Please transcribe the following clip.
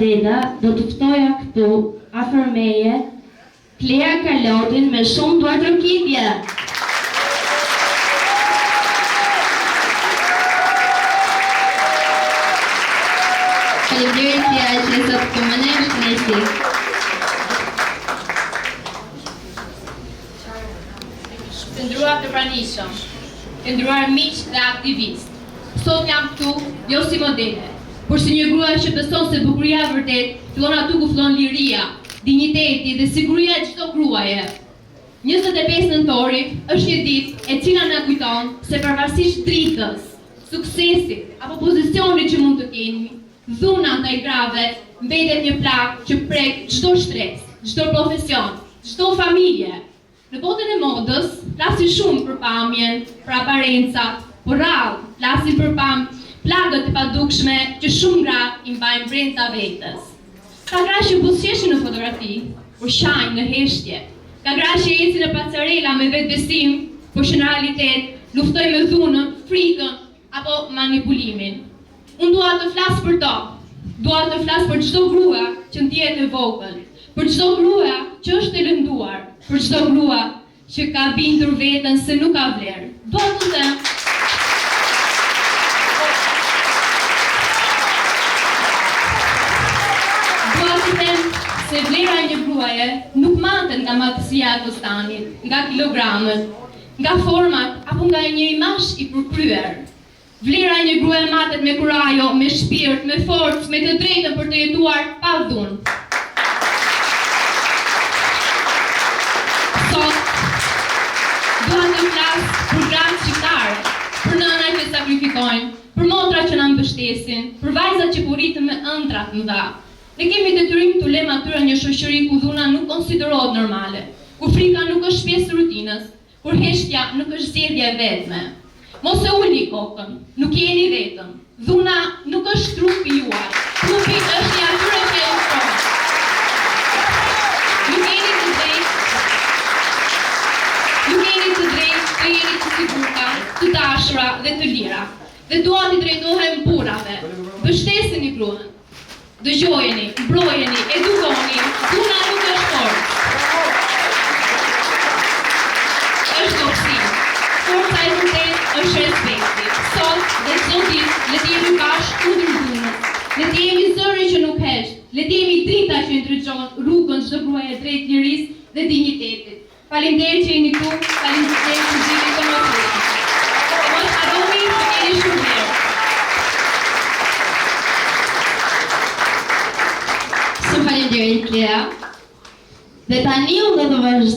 Deda do të ftoja këtu afër meje Klea Kalotin me shumë duar trokitje. Faleminderit Klea që sot komunesh nesi. Të nderuar të pranishëm, të nderuar miq dhe aktivist. Sot jam këtu jo si modele, por si një grua që beson se bukuria e vërtet fillon aty ku fillon liria, dinjiteti dhe siguria e çdo gruaje. 25 nëntori është një ditë e cila na kujton se pavarësisht dritës, suksesit apo pozicionit që mund të kemi, dhuna ndaj grave mbetet një plagë që prek çdo shtresë, çdo profesion, çdo familje. Në botën e modës, flasin shumë për pamjen, për aparencat, por rrallë flasin për plagët e padukshme që shumë gra i mbajnë brenda vetes. Ka gra që buzëqeshin në fotografi, por shajnë në heshtje. Ka gra që ecin në pasarela me vetbesim, por që në realitet luftojnë me dhunën, frikën apo manipulimin. Unë dua të flas për to. Dua të flas për çdo grua që ndihet e vogël, për çdo grua që është e lënduar, për çdo grua që ka bindur veten se nuk ka vlerë. Dua të them se vlera e një gruaje nuk matet nga madhësia e fustanit, nga kilogramët, nga format apo nga një imazh i përkryer. Vlera e një gruaje matet me kurajo, me shpirt, me forcë, me të drejtën për të jetuar pa dhunë. Sot dua të flas për gratë shqiptare, për nënat që sakrifikojnë, për motrat që na mbështesin, për vajzat që rritën me ëndra të mëdha. Ne kemi detyrim të lëmë atyre një shoqëri ku dhuna nuk konsiderohet normale, ku frika nuk është pjesë e rutinës, kur heshtja nuk është zgjedhja e vetme. Mos e ulni kokën, nuk jeni vetëm. Dhuna nuk është trupi juaj, trupi është i atyre që e ushtrojnë. Nuk jeni të drejtë, të jeni të sigurta, të dashura dhe të lira. Dhe dua t'i drejtohem burrave. Mbështesini gruan. Dëgjojeni, mbrojeni, edukoni, dhuna nuk është forcë. Është dobësi. Forca e vërtetë është respekti. Sot dhe çdo ditë le të jemi bashkë kundër dhunës. Le të jemi zëri që nuk heq. Le të jemi drita që i ndryqon rrugën çdo gruaje drejt lirisë dhe dinjitetit. Faleminderit që jeni këtu, faleminderit që jeni të më shumë. Mos harroni që keni shumë mirë. Faleminderit Klea. Dhe tani unë do të vazhdoj